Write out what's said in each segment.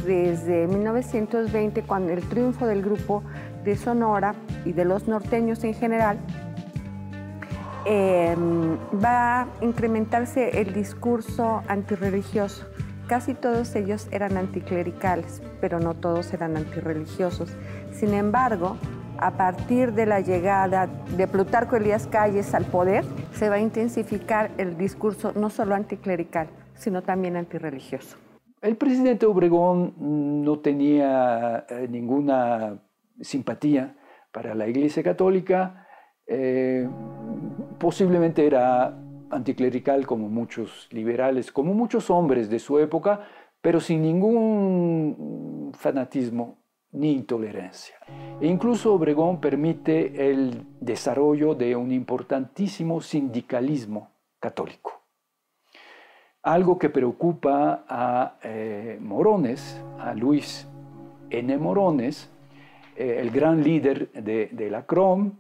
desde 1920, cuando el triunfo del grupo de Sonora y de los norteños en general, va a incrementarse el discurso antirreligioso. Casi todos ellos eran anticlericales, pero no todos eran antirreligiosos. Sin embargo, a partir de la llegada de Plutarco Elías Calles al poder, se va a intensificar el discurso no solo anticlerical, sino también antirreligioso. El presidente Obregón no tenía ninguna simpatía para la Iglesia Católica. Posiblemente era anticlerical como muchos liberales, como muchos hombres de su época, pero sin ningún fanatismo ni intolerancia. E incluso Obregón permite el desarrollo de un importantísimo sindicalismo católico. Algo que preocupa a Morones, a Luis N. Morones, el gran líder de la CROM,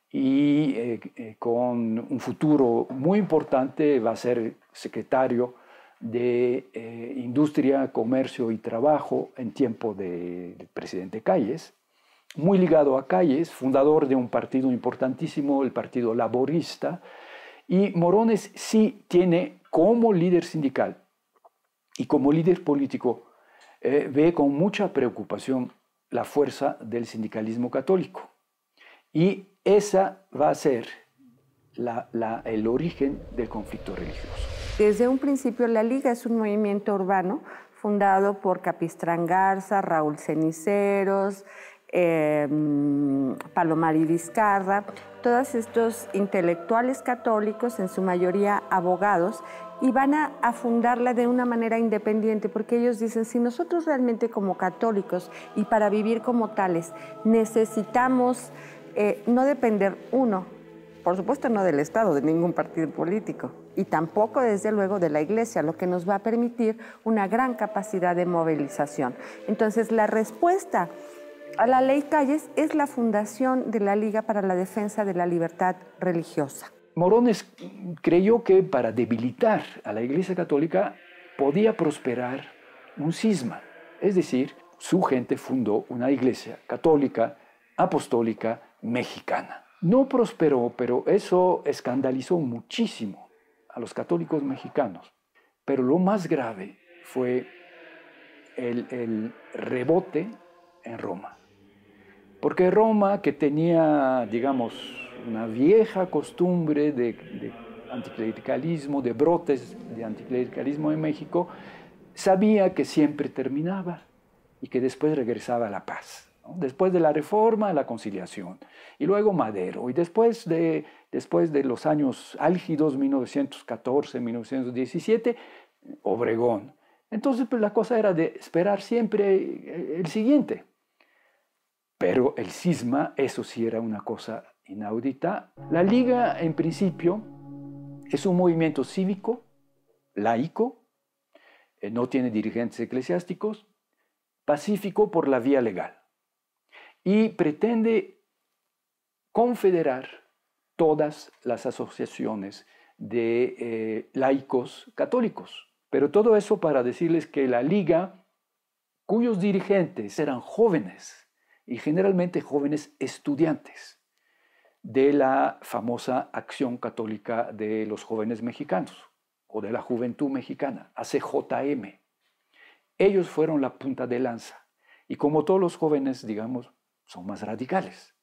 y con un futuro muy importante va a ser secretario de Industria, Comercio y Trabajo en tiempo del presidente Calles, muy ligado a Calles, fundador de un partido importantísimo, el Partido Laborista, y Morones sí tiene como líder sindical y como líder político, ve con mucha preocupación la fuerza del sindicalismo católico. Y esa va a ser el origen del conflicto religioso. Desde un principio, la Liga es un movimiento urbano fundado por Capistrán Garza, Raúl Ceniceros, Palomar y Vizcarra, todos estos intelectuales católicos, en su mayoría abogados, y van a fundarla de una manera independiente, porque ellos dicen, si nosotros realmente como católicos y para vivir como tales necesitamos no depender, por supuesto no del Estado, de ningún partido político, y tampoco desde luego de la Iglesia, lo que nos va a permitir una gran capacidad de movilización. Entonces la respuesta a la ley Calles es la fundación de la Liga para la Defensa de la Libertad Religiosa. Morones creyó que para debilitar a la Iglesia Católica podía prosperar un cisma, es decir, su gente fundó una iglesia católica, apostólica, mexicana. No prosperó, pero eso escandalizó muchísimo a los católicos mexicanos. Pero lo más grave fue el rebote en Roma. Porque Roma, que tenía, digamos, una vieja costumbre de anticlericalismo, de brotes de anticlericalismo en México, sabía que siempre terminaba y que después regresaba a la paz, ¿no? Después de la Reforma, la Conciliación, y luego Madero, y después de los años álgidos, 1914, 1917, Obregón. Entonces, pues, la cosa era de esperar siempre el siguiente. Pero el cisma, eso sí era una cosa inaudita. La Liga, en principio, es un movimiento cívico, laico, no tiene dirigentes eclesiásticos, pacífico por la vía legal, y pretende confederar todas las asociaciones de laicos católicos. Pero todo eso para decirles que la Liga, cuyos dirigentes eran jóvenes, y generalmente jóvenes estudiantes de la famosa Acción Católica de los Jóvenes Mexicanos o de la Juventud Mexicana, ACJM. Ellos fueron la punta de lanza y como todos los jóvenes, digamos, son más radicales.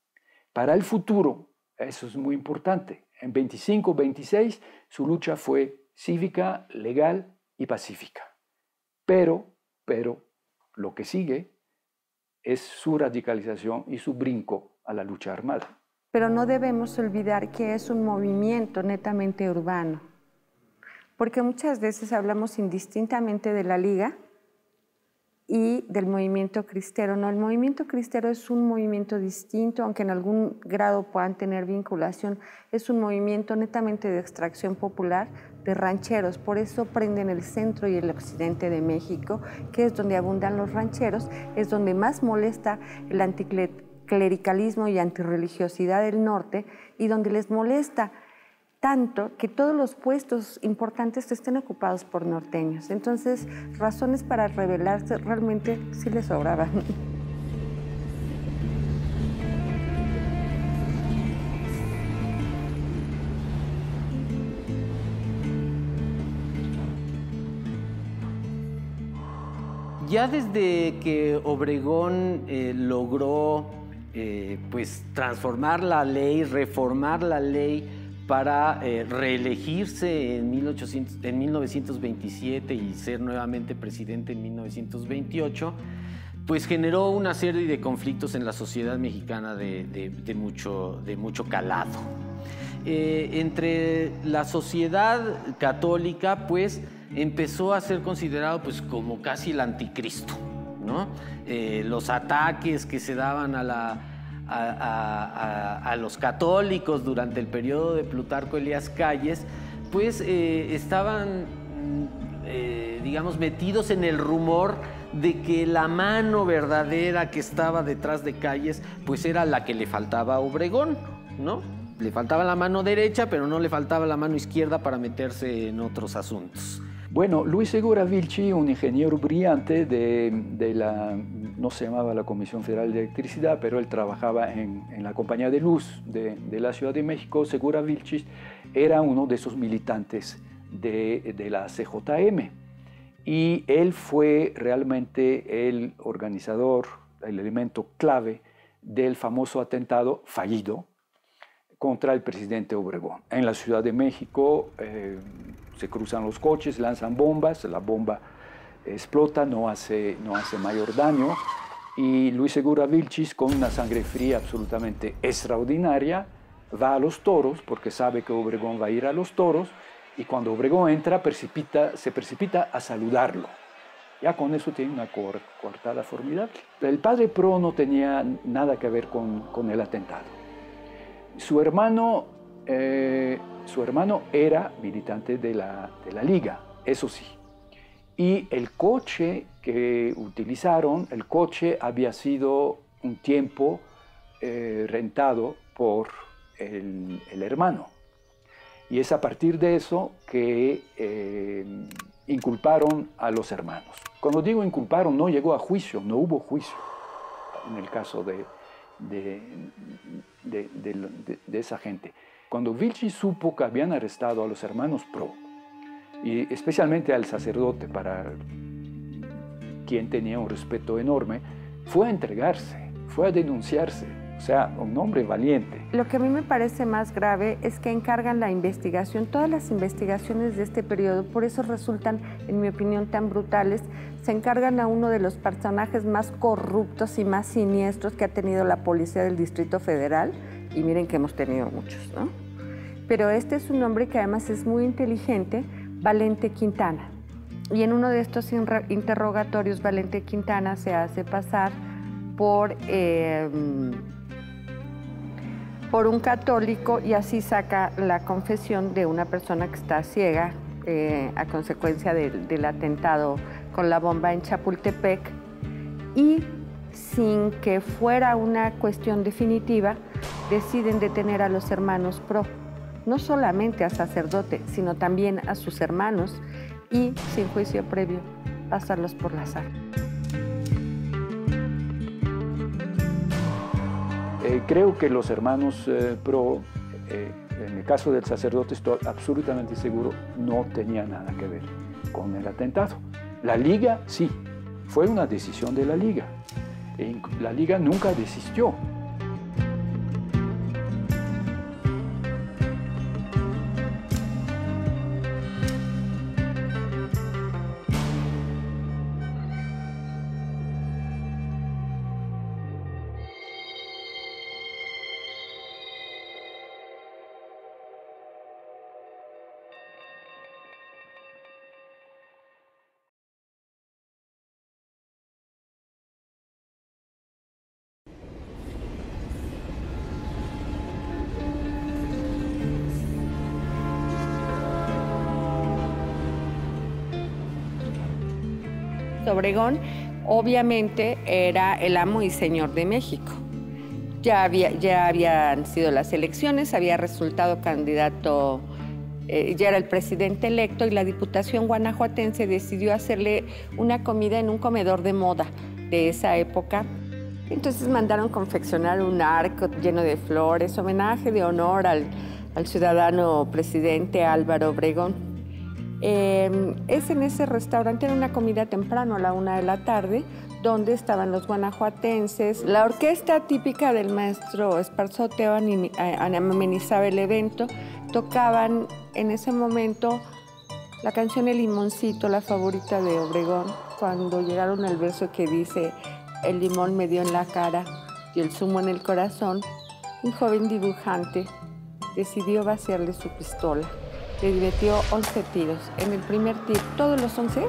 Para el futuro, eso es muy importante. En 25-26 su lucha fue cívica, legal y pacífica. Pero lo que sigue es su radicalización y su brinco a la lucha armada. Pero no debemos olvidar que es un movimiento netamente urbano, porque muchas veces hablamos indistintamente de la Liga y del movimiento cristero. No, el movimiento cristero es un movimiento distinto, aunque en algún grado puedan tener vinculación. Es un movimiento netamente de extracción popular, de rancheros. Por eso prenden el centro y el occidente de México, que es donde abundan los rancheros, es donde más molesta el anticlericalismo y antirreligiosidad del norte, y donde les molesta tanto que todos los puestos importantes estén ocupados por norteños. Entonces, razones para rebelarse realmente sí les sobraban. Ya desde que Obregón logró pues transformar la ley, reformar la ley para reelegirse en 1927 y ser nuevamente presidente en 1928, pues generó una serie de conflictos en la sociedad mexicana de mucho calado. Entre la sociedad católica, pues, empezó a ser considerado pues, como casi el anticristo, ¿no? Los ataques que se daban a los católicos durante el periodo de Plutarco Elías Calles, pues estaban, digamos, metidos en el rumor de que la mano verdadera que estaba detrás de Calles, pues era la que le faltaba a Obregón, ¿no? Le faltaba la mano derecha, pero no le faltaba la mano izquierda para meterse en otros asuntos. Bueno, Luis Segura Vilchi, un ingeniero brillante no se llamaba la Comisión Federal de Electricidad, pero él trabajaba en la Compañía de Luz de la Ciudad de México. Segura Vilchi era uno de esos militantes de la CJM y él fue realmente el organizador, el elemento clave del famoso atentado fallido contra el presidente Obregón. En la Ciudad de México se cruzan los coches, lanzan bombas, la bomba explota, no hace mayor daño, y Luis Segura Vilchis, con una sangre fría absolutamente extraordinaria, va a los toros, porque sabe que Obregón va a ir a los toros, y cuando Obregón entra, se precipita a saludarlo. Ya con eso tiene una coartada formidable. El padre Pro no tenía nada que ver con el atentado. Su hermano era militante de la Liga, eso sí. Y el coche que utilizaron, el coche había sido un tiempo rentado por el hermano. Y es a partir de eso que inculparon a los hermanos. Cuando digo inculparon, no llegó a juicio, no hubo juicio en el caso de esa gente. Cuando Vilchi supo que habían arrestado a los hermanos Pro, y especialmente al sacerdote, para quien tenía un respeto enorme, fue a entregarse, fue a denunciarse, o sea, un hombre valiente. Lo que a mí me parece más grave es que encargan la investigación, todas las investigaciones de este periodo, por eso resultan, en mi opinión, tan brutales, se encargan a uno de los personajes más corruptos y más siniestros que ha tenido la policía del Distrito Federal, y miren que hemos tenido muchos, ¿no? Pero este es un hombre que además es muy inteligente, Valente Quintana. Y en uno de estos interrogatorios, Valente Quintana se hace pasar por un católico y así saca la confesión de una persona que está ciega a consecuencia del atentado con la bomba en Chapultepec, y sin que fuera una cuestión definitiva, deciden detener a los hermanos Pro, no solamente al sacerdote, sino también a sus hermanos, y sin juicio previo, pasarlos por la sala. Creo que los hermanos Pro, en el caso del sacerdote estoy absolutamente seguro, no tenía nada que ver con el atentado. La Liga sí, fue una decisión de la Liga. La Liga nunca desistió. Obregón obviamente era el amo y señor de México. Ya habían sido las elecciones, había resultado candidato ya era el presidente electo, y la Diputación guanajuatense decidió hacerle una comida en un comedor de moda de esa época. Entonces mandaron confeccionar un arco lleno de flores, homenaje de honor al ciudadano presidente Álvaro Obregón. Es en ese restaurante, era una comida temprano, a la 1 de la tarde, donde estaban los guanajuatenses. La orquesta típica del maestro Esparzoteo amenizaba el evento. Tocaban en ese momento la canción El Limoncito, la favorita de Obregón, cuando llegaron al verso que dice: el limón me dio en la cara y el zumo en el corazón, un joven dibujante decidió vaciarle su pistola. Le metió 11 tiros. En el primer tiro, todos los 11,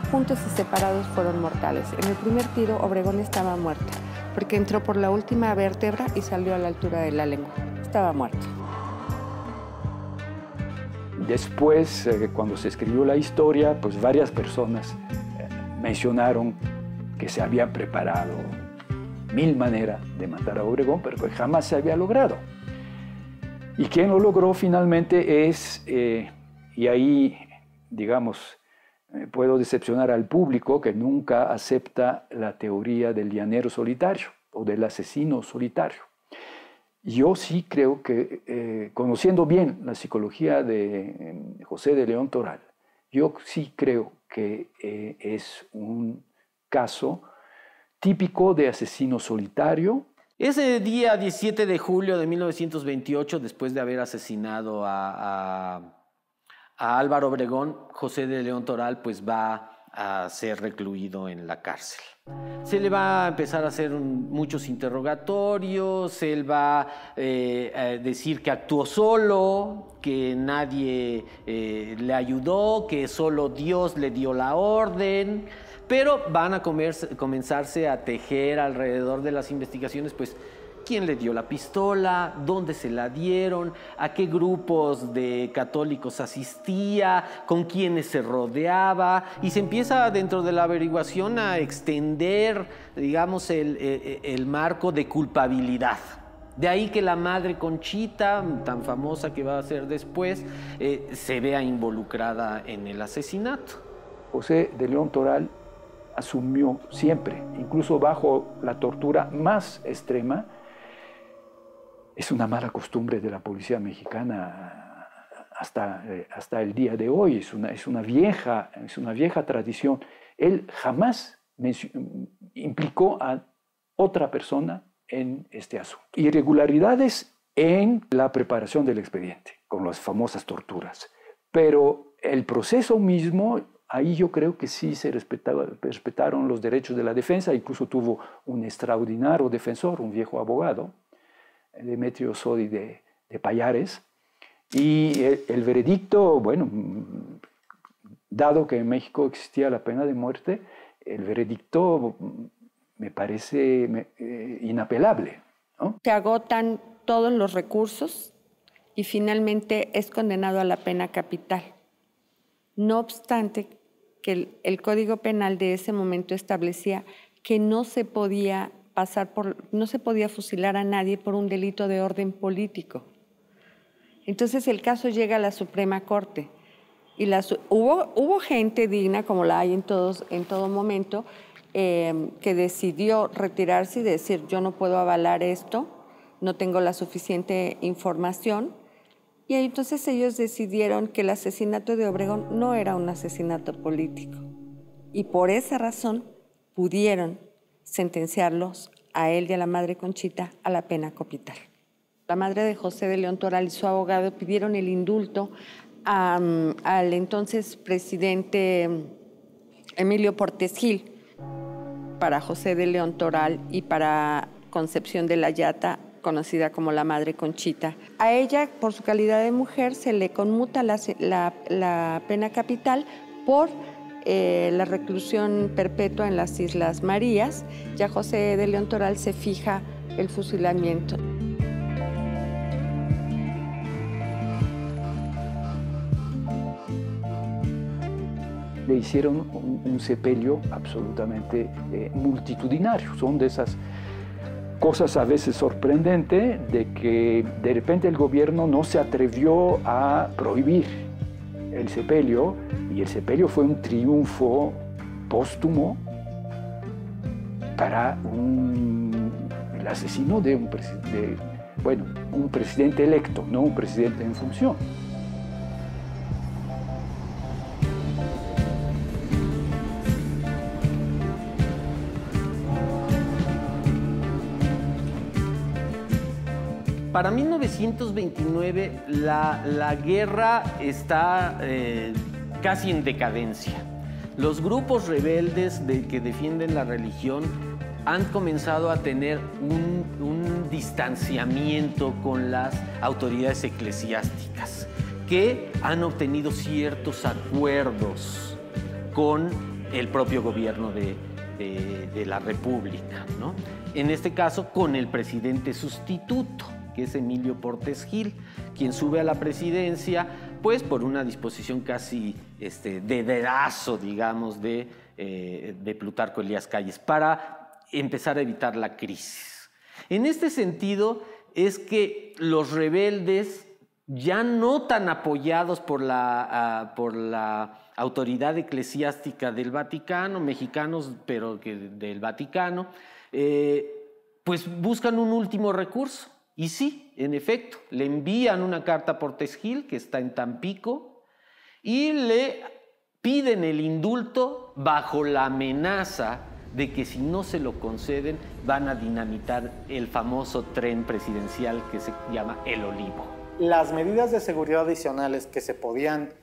juntos y separados, fueron mortales. En el primer tiro, Obregón estaba muerto, porque entró por la última vértebra y salió a la altura de la lengua. Estaba muerto. Después, cuando se escribió la historia, pues varias personas mencionaron que se habían preparado 1000 maneras de matar a Obregón, pero que jamás se había logrado. Y quien lo logró finalmente es, y ahí, digamos, puedo decepcionar al público que nunca acepta la teoría del llanero solitario o del asesino solitario. Yo sí creo que, conociendo bien la psicología de José de León Toral, yo sí creo que es un caso típico de asesino solitario. Ese día 17 de julio de 1928, después de haber asesinado a Álvaro Obregón, José de León Toral pues va a ser recluido en la cárcel. Se le va a empezar a hacer muchos interrogatorios, él va a decir que actuó solo, que nadie le ayudó, que solo Dios le dio la orden. Pero van a comenzarse a tejer alrededor de las investigaciones, pues, quién le dio la pistola, dónde se la dieron, a qué grupos de católicos asistía, con quiénes se rodeaba, y se empieza dentro de la averiguación a extender, digamos, el marco de culpabilidad. De ahí que la madre Conchita, tan famosa que va a ser después, se vea involucrada en el asesinato. José de León Toral asumió siempre, incluso bajo la tortura más extrema. Es una mala costumbre de la policía mexicana hasta el día de hoy, es una vieja tradición. Él jamás implicó a otra persona en este asunto. Irregularidades en la preparación del expediente, con las famosas torturas, pero el proceso mismo, ahí yo creo que sí se respetaron los derechos de la defensa. Incluso tuvo un extraordinario defensor, un viejo abogado, Demetrio Sodi de Pallares. Y el veredicto, bueno, dado que en México existía la pena de muerte, el veredicto me parece inapelable, ¿no? Se agotan todos los recursos y finalmente es condenado a la pena capital. No obstante, que el Código Penal de ese momento establecía que no se podía fusilar a nadie por un delito de orden político. Entonces el caso llega a la Suprema Corte y hubo gente digna, como la hay en todo momento, que decidió retirarse y decir: yo no puedo avalar esto, no tengo la suficiente información. Y entonces ellos decidieron que el asesinato de Obregón no era un asesinato político. Y por esa razón pudieron sentenciarlos a él y a la madre Conchita a la pena capital. La madre de José de León Toral y su abogado pidieron el indulto al entonces presidente Emilio Portes Gil. Para José de León Toral y para Concepción de la Llata, conocida como la madre Conchita. A ella, por su calidad de mujer, se le conmuta la pena capital por la reclusión perpetua en las Islas Marías. Ya José de León Toral se fija el fusilamiento. Le hicieron un sepelio absolutamente multitudinario. Son de esas cosas a veces sorprendentes de que de repente el gobierno no se atrevió a prohibir el sepelio, y el sepelio fue un triunfo póstumo para el asesino de un presidente electo, no un presidente en función. Para 1929 la guerra está casi en decadencia. Los grupos rebeldes que defienden la religión han comenzado a tener un distanciamiento con las autoridades eclesiásticas, que han obtenido ciertos acuerdos con el propio gobierno de la República, ¿no? En este caso, con el presidente sustituto, que es Emilio Portes Gil, quien sube a la presidencia, pues por una disposición casi de dedazo, digamos, de Plutarco Elías Calles, para empezar a evitar la crisis. En este sentido, es que los rebeldes, ya no tan apoyados por la autoridad eclesiástica del Vaticano, mexicanos, pero del Vaticano, pues buscan un último recurso. Y sí, en efecto, le envían una carta a Portes Gil, que está en Tampico, y le piden el indulto bajo la amenaza de que si no se lo conceden, van a dinamitar el famoso tren presidencial que se llama El Olivo. Las medidas de seguridad adicionales que se podían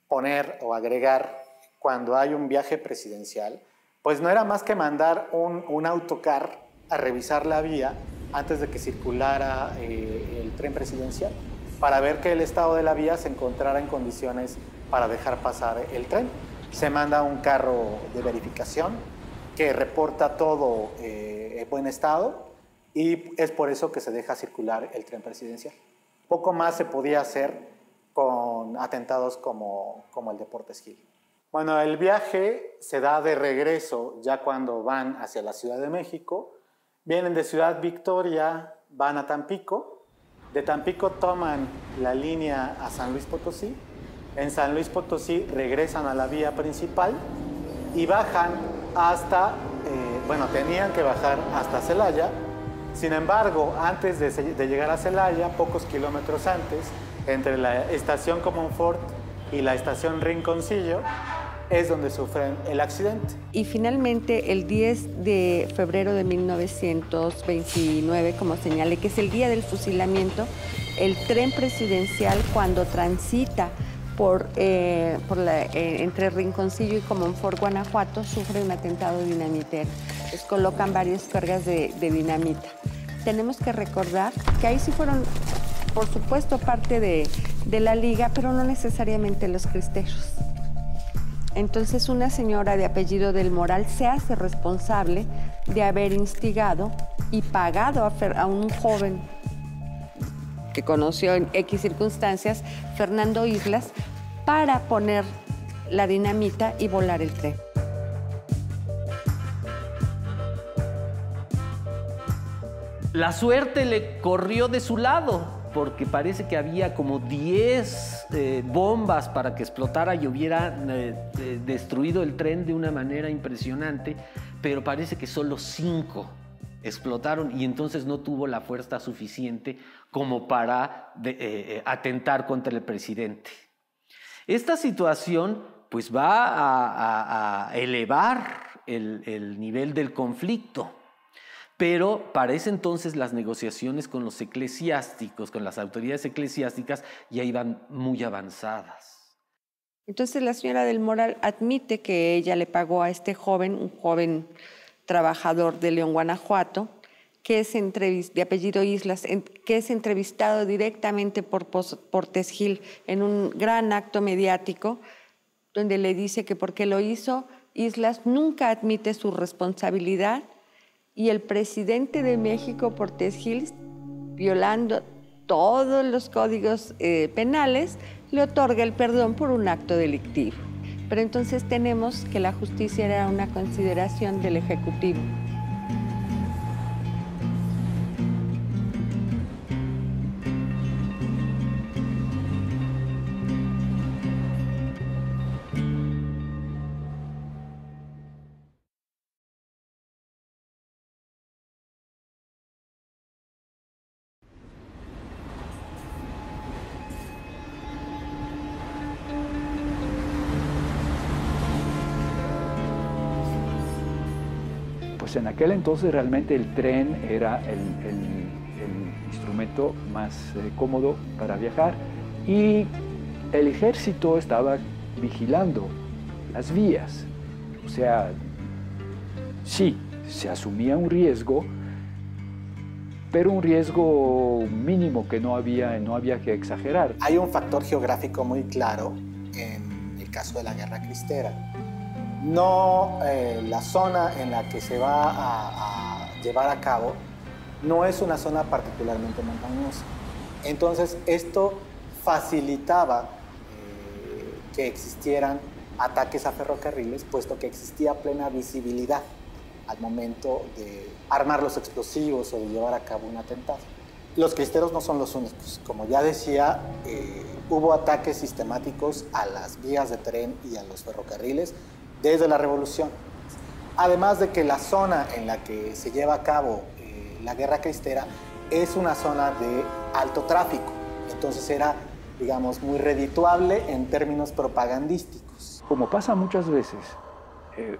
poner o agregar cuando hay un viaje presidencial, pues no era más que mandar un autocar a revisar la vía antes de que circulara el tren presidencial, para ver que el estado de la vía se encontrara en condiciones para dejar pasar el tren. Se manda un carro de verificación que reporta todo en buen estado, y es por eso que se deja circular el tren presidencial. Poco más se podía hacer con atentados como el de Portes Gil. Bueno, el viaje se da de regreso ya cuando van hacia la Ciudad de México. Vienen de Ciudad Victoria, van a Tampico. De Tampico toman la línea a San Luis Potosí. En San Luis Potosí regresan a la vía principal y bajan hasta, tenían que bajar hasta Celaya. Sin embargo, antes de llegar a Celaya, pocos kilómetros antes, entre la estación Comonfort y la estación Rinconcillo, es donde sufren el accidente. Y finalmente, el 10 de febrero de 1929, como señalé, que es el día del fusilamiento, el tren presidencial, cuando transita entre Rinconcillo y Comonfort, Guanajuato, sufre un atentado dinamitero. Les colocan varias cargas de dinamita. Tenemos que recordar que ahí sí fueron, por supuesto, parte de la Liga, pero no necesariamente los cristeros. Entonces, una señora de apellido del Moral se hace responsable de haber instigado y pagado a un joven que conoció en X circunstancias, Fernando Islas, para poner la dinamita y volar el tren. La suerte le corrió de su lado, porque parece que había como 10 bombas para que explotara y hubiera destruido el tren de una manera impresionante, pero parece que solo 5 explotaron, y entonces no tuvo la fuerza suficiente como para atentar contra el presidente. Esta situación pues va a elevar el nivel del conflicto. Pero para ese entonces las negociaciones con los eclesiásticos, con las autoridades eclesiásticas, ya iban muy avanzadas. Entonces la señora del Moral admite que ella le pagó a este joven, un joven trabajador de León, Guanajuato, que es de apellido Islas, que es entrevistado directamente por Portes Gil en un gran acto mediático, donde le dice que porque lo hizo, Islas nunca admite su responsabilidad. Y el presidente de México, Portes Gil, violando todos los códigos penales, le otorga el perdón por un acto delictivo. Pero entonces tenemos que la justicia era una consideración del Ejecutivo. pues en aquel entonces realmente el tren era el instrumento más cómodo para viajar, y el ejército estaba vigilando las vías. O sea, sí, se asumía un riesgo, pero un riesgo mínimo que no había que exagerar. Hay un factor geográfico muy claro en el caso de la Guerra Cristera. No, la zona en la que se va a llevar a cabo no es una zona particularmente montañosa. Entonces, esto facilitaba que existieran ataques a ferrocarriles, puesto que existía plena visibilidad al momento de armar los explosivos o de llevar a cabo un atentado. Los cristeros no son los únicos. Como ya decía, hubo ataques sistemáticos a las vías de tren y a los ferrocarriles desde la Revolución. Además de que la zona en la que se lleva a cabo la Guerra Cristera es una zona de alto tráfico. Entonces era, digamos, muy redituable en términos propagandísticos. Como pasa muchas veces,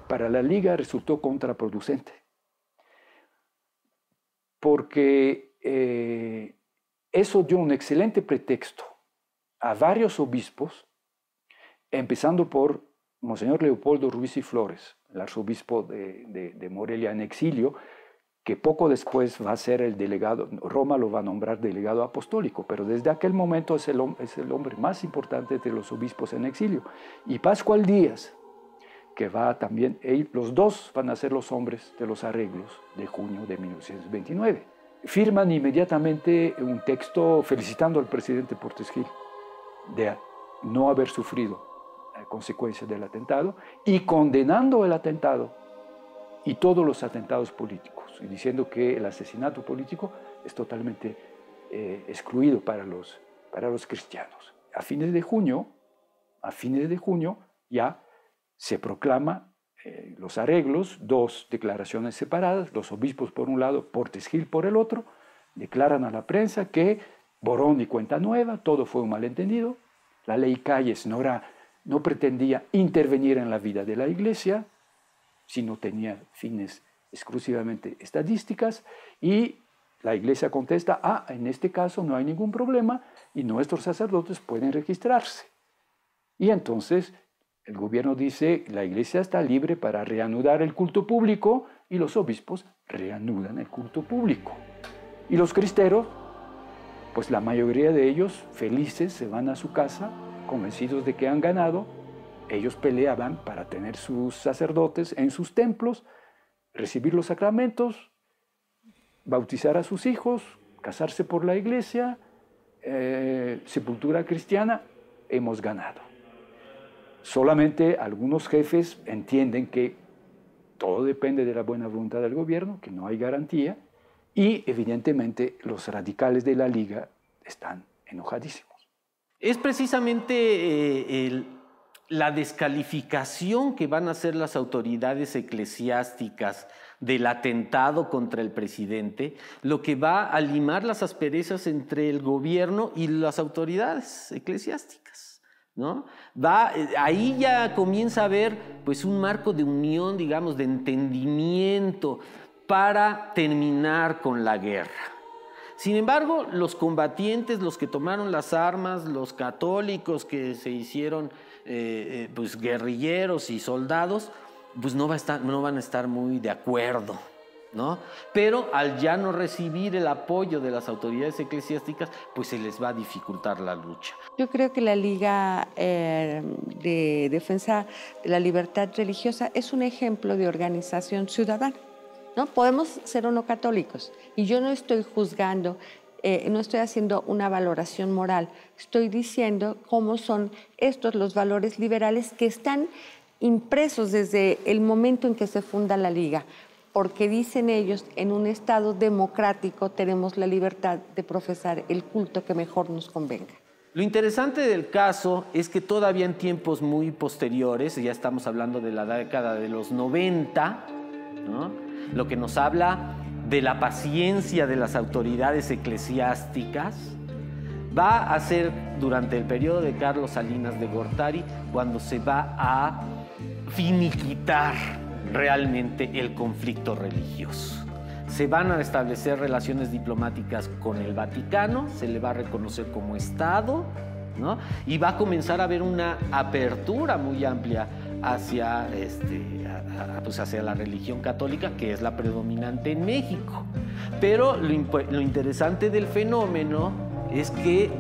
para la Liga resultó contraproducente, porque eso dio un excelente pretexto a varios obispos, empezando por Monseñor Leopoldo Ruiz y Flores, el arzobispo de Morelia en exilio, que poco después va a ser el delegado, Roma lo va a nombrar delegado apostólico, pero desde aquel momento es el hombre más importante de los obispos en exilio. Y Pascual Díaz, que va también, los dos van a ser los hombres de los arreglos de junio de 1929. Firman inmediatamente un texto felicitando al presidente Portes Gil de no haber sufrido consecuencias del atentado y condenando el atentado y todos los atentados políticos, y diciendo que el asesinato político es totalmente excluido para los cristianos. A fines de junio ya se proclama los arreglos, dos declaraciones separadas, los obispos por un lado, Portes Gil por el otro, declaran a la prensa que borrón y cuenta nueva, todo fue un malentendido, la ley Calles no pretendía intervenir en la vida de la Iglesia, sino tenía fines exclusivamente estadísticas, y la Iglesia contesta, en este caso no hay ningún problema y nuestros sacerdotes pueden registrarse. Y entonces el gobierno dice, la Iglesia está libre para reanudar el culto público, y los obispos reanudan el culto público. Y los cristeros, pues la mayoría de ellos felices se van a su casa, convencidos de que han ganado. Ellos peleaban para tener sus sacerdotes en sus templos, recibir los sacramentos, bautizar a sus hijos, casarse por la Iglesia, sepultura cristiana. Hemos ganado. Solamente algunos jefes entienden que todo depende de la buena voluntad del gobierno, que no hay garantía, y evidentemente los radicales de la Liga están enojadísimos. Es precisamente la descalificación que van a hacer las autoridades eclesiásticas del atentado contra el presidente lo que va a limar las asperezas entre el gobierno y las autoridades eclesiásticas, ¿no? Ahí ya comienza a haber pues un marco de unión, digamos, de entendimiento para terminar con la guerra. Sin embargo, los combatientes, los que tomaron las armas, los católicos que se hicieron pues guerrilleros y soldados, pues no van a estar muy de acuerdo, ¿no? Pero al ya no recibir el apoyo de las autoridades eclesiásticas, pues se les va a dificultar la lucha. Yo creo que la Liga de Defensa de la Libertad Religiosa es un ejemplo de organización ciudadana, ¿no? Podemos ser o no católicos, y yo no estoy juzgando, no estoy haciendo una valoración moral, estoy diciendo cómo son estos los valores liberales que están impresos desde el momento en que se funda la Liga, porque dicen ellos, en un Estado democrático tenemos la libertad de profesar el culto que mejor nos convenga. Lo interesante del caso es que todavía en tiempos muy posteriores, ya estamos hablando de la década de los 90, ¿no? Lo que nos habla de la paciencia de las autoridades eclesiásticas, va a ser durante el periodo de Carlos Salinas de Gortari cuando se va a finiquitar realmente el conflicto religioso. Se van a establecer relaciones diplomáticas con el Vaticano, se le va a reconocer como Estado, ¿no? Y va a comenzar a haber una apertura muy amplia hacia, hacia la religión católica, que es la predominante en México. Pero lo interesante del fenómeno es que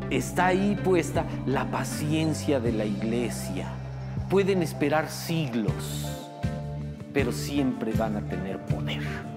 está ahí puesta la paciencia de la Iglesia. Pueden esperar siglos, pero siempre van a tener poder.